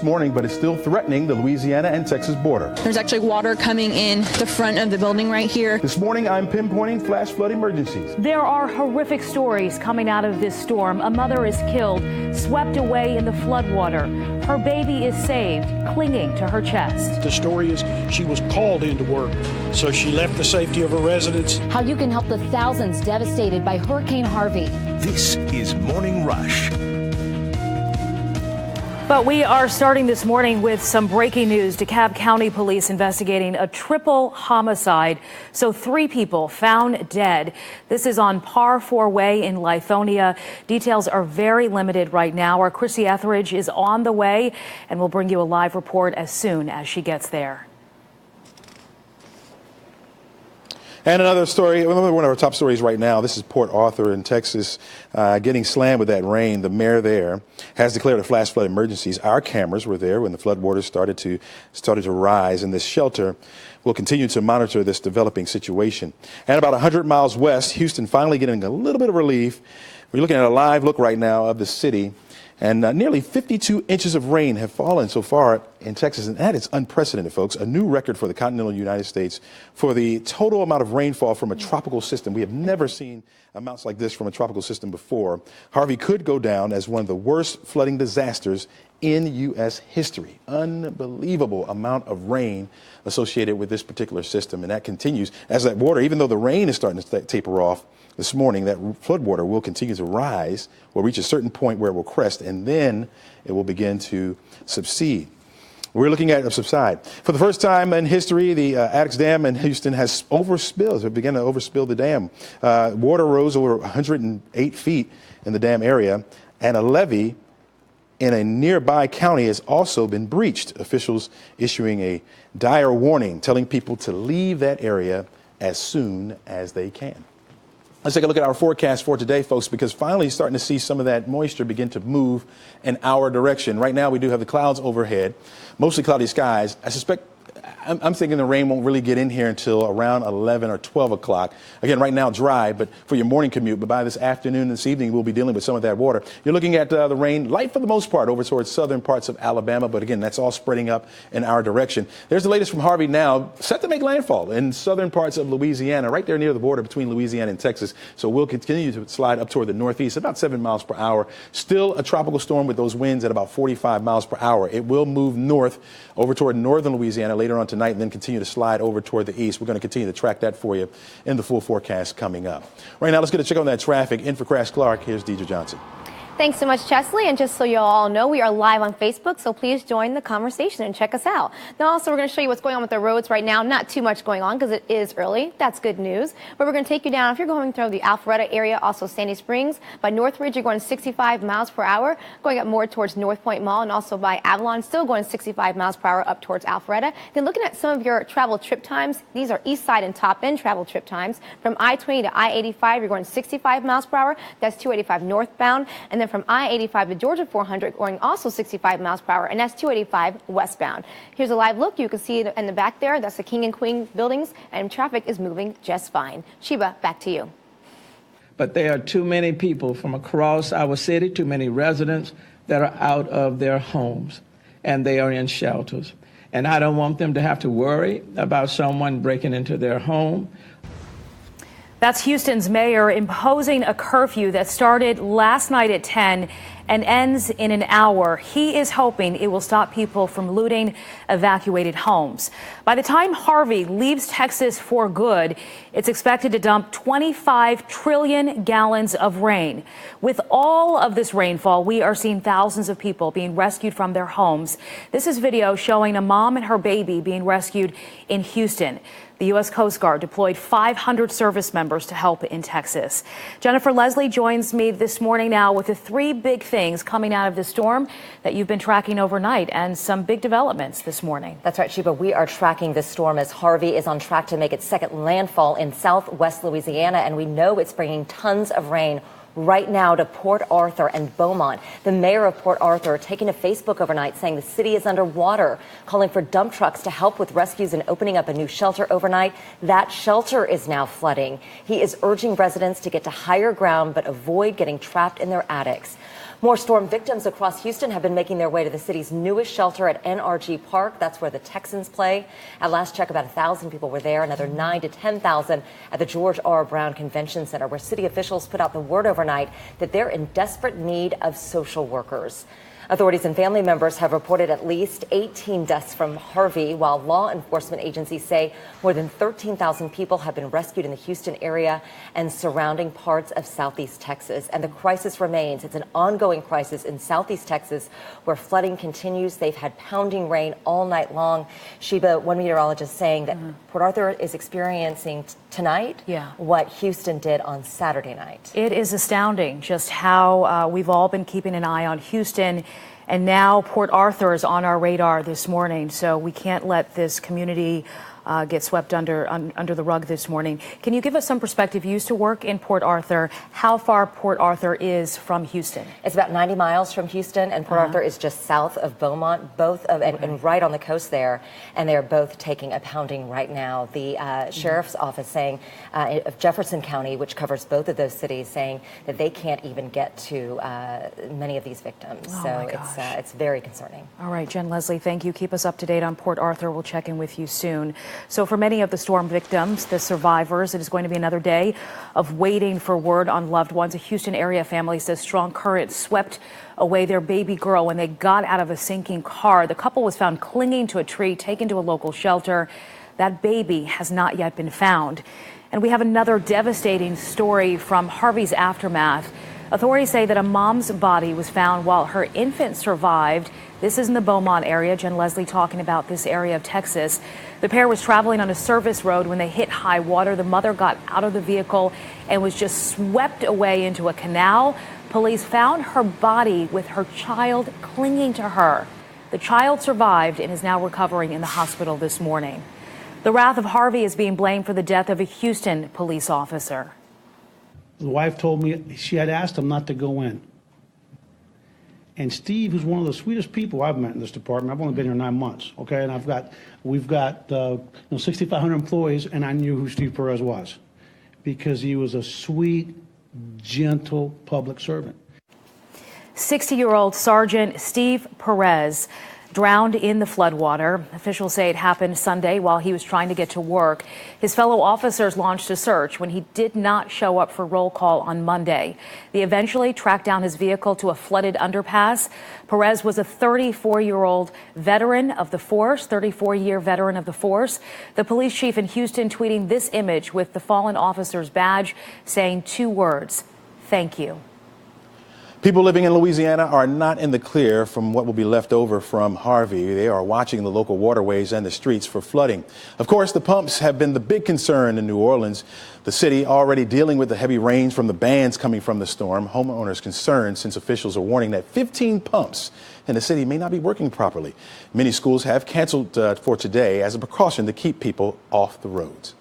this morning, but it's still threatening the Louisiana and Texas border. There's actually water coming in the front of the building right here. This morning, I'm pinpointing flash flood emergencies. There are horrific stories coming out of this storm. A mother is killed, swept away in the floodwater. Her baby is saved, clinging to her chest. The story is she was called into work, so she left the safety of her residence. How you can help the thousands devastated by Hurricane Harvey. This is Morning Rush. But we are starting this morning with some breaking news. DeKalb County Police investigating a triple homicide. So 3 people found dead. This is on Par 4 Way in Lithonia. Details are very limited right now. Our Chrissy Etheridge is on the way, and we'll bring you a live report as soon as she gets there. And another story, one of our top stories right now, this is Port Arthur in Texas, getting slammed with that rain. The mayor there has declared a flash flood emergencies. Our cameras were there when the floodwaters started to rise, and this shelter will continue to monitor this developing situation. And about 100 miles west, Houston finally getting a little bit of relief. We're looking at a live look right now of the city. And nearly 52 inches of rain have fallen so far in Texas, and that is unprecedented, folks. A new record for the continental United States for the total amount of rainfall from a tropical system. We have never seen amounts like this from a tropical system before. Harvey could go down as one of the worst flooding disasters in U.S. history. Unbelievable amount of rain associated with this particular system, and that continues as that water, even though the rain is starting to taper off this morning, that floodwater will continue to rise, will reach a certain point where it will crest, and then it will begin to subside. We're looking at a subside. For the first time in history, the Addicks Dam in Houston has overspilled. It began to overspill the dam. Water rose over 108 feet in the dam area, and a levee in a nearby county has also been breached. Officials issuing a dire warning, telling people to leave that area as soon as they can. Let's take a look at our forecast for today, folks, because finally starting to see some of that moisture begin to move in our direction. Right now, we do have the clouds overhead, mostly cloudy skies. I'm thinking the rain won't really get in here until around 11 or 12 o'clock. Again, right now dry, but for your morning commute. But by this afternoon and this evening, we'll be dealing with some of that water. You're looking at the rain, light for the most part, over towards southern parts of Alabama. But again, that's all spreading up in our direction. There's the latest from Harvey now, set to make landfall in southern parts of Louisiana, right there near the border between Louisiana and Texas. So we'll continue to slide up toward the northeast, about 7 miles per hour. Still a tropical storm with those winds at about 45 miles per hour. It will move north over toward northern Louisiana later on tonight, and then continue to slide over toward the east. We're going to continue to track that for you in the full forecast coming up. Right now, let's get a check on that traffic. In for Crash Clark, here's Deidre Johnson. Thanks so much, Chesley. And just so you all know, we are live on Facebook, so please join the conversation and check us out. Now, also, we're going to show you what's going on with the roads right now. Not too much going on because it is early. That's good news. But we're going to take you down. If you're going through the Alpharetta area, also Sandy Springs, by Northridge, you're going 65 miles per hour, going up more towards North Point Mall, and also by Avalon, still going 65 miles per hour up towards Alpharetta. Then looking at some of your travel trip times, these are east side and top end travel trip times. From I-20 to I-85, you're going 65 miles per hour. That's 285 northbound. And then from I-85 to Georgia 400, going also 65 miles per hour, and that's 285 westbound. Here's a live look. You can see in the back there, that's the King and Queen buildings, and traffic is moving just fine. Sheba, back to you. But there are too many people from across our city, too many residents that are out of their homes, and they are in shelters. And I don't want them to have to worry about someone breaking into their home. That's Houston's mayor imposing a curfew that started last night at 10 and ends in an hour. He is hoping it will stop people from looting evacuated homes. By the time Harvey leaves Texas for good, it's expected to dump 25 trillion gallons of rain. With all of this rainfall, we are seeing thousands of people being rescued from their homes. This is video showing a mom and her baby being rescued in Houston. The U.S. Coast Guard deployed 500 service members to help in Texas. Jennifer Leslie joins me this morning now with the 3 big things coming out of the storm that you've been tracking overnight and some big developments this morning. That's right, Sheba. We are tracking this storm as Harvey is on track to make its second landfall in southwest Louisiana, and we know it's bringing tons of rain right now to Port Arthur and Beaumont. The mayor of Port Arthur taking to Facebook overnight saying the city is underwater, calling for dump trucks to help with rescues and opening up a new shelter overnight. That shelter is now flooding. He is urging residents to get to higher ground but avoid getting trapped in their attics. More storm victims across Houston have been making their way to the city's newest shelter at NRG Park. That's where the Texans play. At last check, about 1,000 people were there, another 9,000 to 10,000 at the George R. Brown Convention Center, where city officials put out the word overnight that they're in desperate need of social workers. Authorities and family members have reported at least 18 deaths from Harvey, while law enforcement agencies say more than 13,000 people have been rescued in the Houston area and surrounding parts of southeast Texas. And the crisis remains. It's an ongoing crisis in southeast Texas where flooding continues. They've had pounding rain all night long. Sheba, one meteorologist, saying that Port Arthur is experiencing tonight what Houston did on Saturday night. It is astounding just how we've all been keeping an eye on Houston. And now Port Arthur is on our radar this morning, so we can't let this community get swept under the rug this morning. Can you give us some perspective? You used to work in Port Arthur. How far Port Arthur is from Houston? It's about 90 miles from Houston, and Port Arthur is just south of Beaumont, and right on the coast there. And they're both taking a pounding right now. The sheriff's office saying of Jefferson County, which covers both of those cities, saying that they can't even get to many of these victims. It's very concerning. All right, Jen Leslie, thank you. Keep us up to date on Port Arthur. We'll check in with you soon. So for many of the storm victims, the survivors, it is going to be another day of waiting for word on loved ones. A Houston area family says strong currents swept away their baby girl when they got out of a sinking car. The couple was found clinging to a tree, taken to a local shelter. That baby has not yet been found. And we have another devastating story from Harvey's aftermath. Authorities say that a mom's body was found while her infant survived. This is in the Beaumont area. Jen Leslie talking about this area of Texas. The pair was traveling on a service road when they hit high water. The mother got out of the vehicle and was just swept away into a canal. Police found her body with her child clinging to her. The child survived and is now recovering in the hospital this morning. The wrath of Harvey is being blamed for the death of a Houston police officer. The wife told me she had asked him not to go in. And Steve, who's one of the sweetest people I've met in this department, I've only been here 9 months, okay? And we've got 6,500 employees, and I knew who Steve Perez was because he was a sweet, gentle public servant. 60-year-old Sergeant Steve Perez drowned in the floodwater. Officials say it happened Sunday while he was trying to get to work. His fellow officers launched a search when he did not show up for roll call on Monday. They eventually tracked down his vehicle to a flooded underpass. Perez was a 34-year-old veteran of the force, 34-year veteran of the force. The police chief in Houston tweeting this image with the fallen officer's badge, saying 2 words: "Thank you." People living in Louisiana are not in the clear from what will be left over from Harvey. They are watching the local waterways and the streets for flooding. Of course, the pumps have been the big concern in New Orleans. The city already dealing with the heavy rains from the bands coming from the storm. Homeowners concerned since officials are warning that 15 pumps in the city may not be working properly. Many schools have canceled for today as a precaution to keep people off the roads.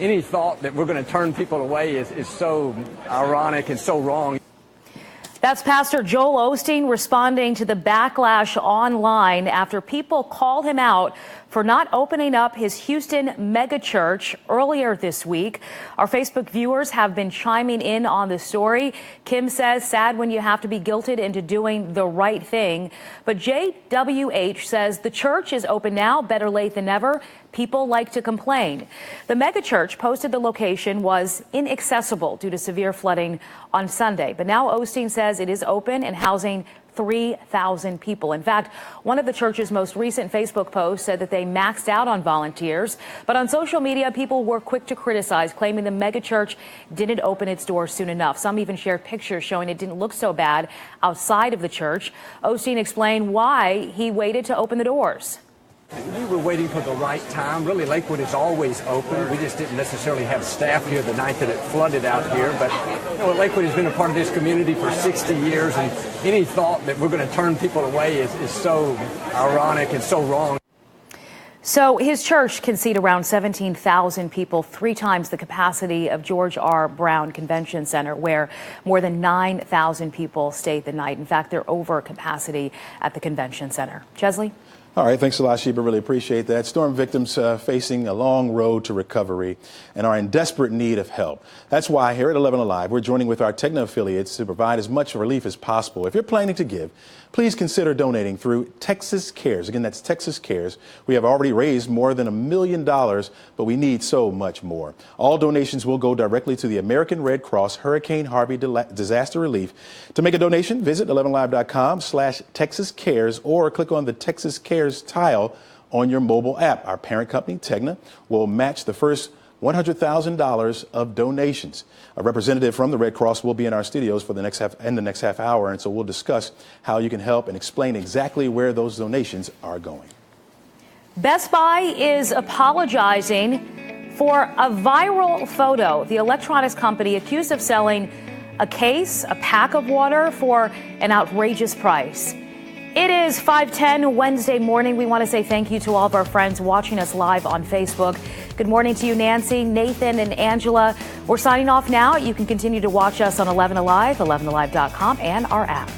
Any thought that we're going to turn people away is so ironic and so wrong. That's Pastor Joel Osteen responding to the backlash online after people called him out for not opening up his Houston megachurch earlier this week. Our Facebook viewers have been chiming in on the story. Kim says, sad when you have to be guilted into doing the right thing. But JWH says the church is open now, better late than never. People like to complain. The megachurch posted the location was inaccessible due to severe flooding on Sunday. But now Osteen says it is open and housing 3,000 people. In fact, one of the church's most recent Facebook posts said that they maxed out on volunteers. But on social media, people were quick to criticize, claiming the megachurch didn't open its doors soon enough. Some even shared pictures showing it didn't look so bad outside of the church. Osteen explained why he waited to open the doors. We were waiting for the right time. Really, Lakewood is always open. We just didn't necessarily have staff here the night that it flooded out here. But Lakewood has been a part of this community for 60 years, and any thought that we're going to turn people away is so ironic and so wrong. So his church can seat around 17,000 people, 3 times the capacity of George R. Brown Convention Center, where more than 9,000 people stayed the night. In fact, they're over capacity at the convention center. Chesley? All right, thanks a lot, Sheba. Really appreciate that. Storm victims facing a long road to recovery and are in desperate need of help. That's why here at 11 Alive, we're joining with our Tegna affiliates to provide as much relief as possible. If you're planning to give, please consider donating through Texas Cares. Again, that's Texas Cares. We have already raised more than $1 million, but we need so much more. All donations will go directly to the American Red Cross Hurricane Harvey Disaster Relief. To make a donation, visit 11live.com/Texas Cares or click on the Texas Cares tile on your mobile app. Our parent company, Tegna, will match the first $100,000 of donations. A representative from the Red Cross will be in our studios for the next half hour, and so we'll discuss how you can help and explain exactly where those donations are going. Best Buy is apologizing for a viral photo. The electronics company accused of selling a case, a pack of water for an outrageous price. It is 5:10 Wednesday morning. We want to say thank you to all of our friends watching us live on Facebook. Good morning to you, Nancy, Nathan, and Angela. We're signing off now. You can continue to watch us on 11 Alive, 11alive.com, and our app.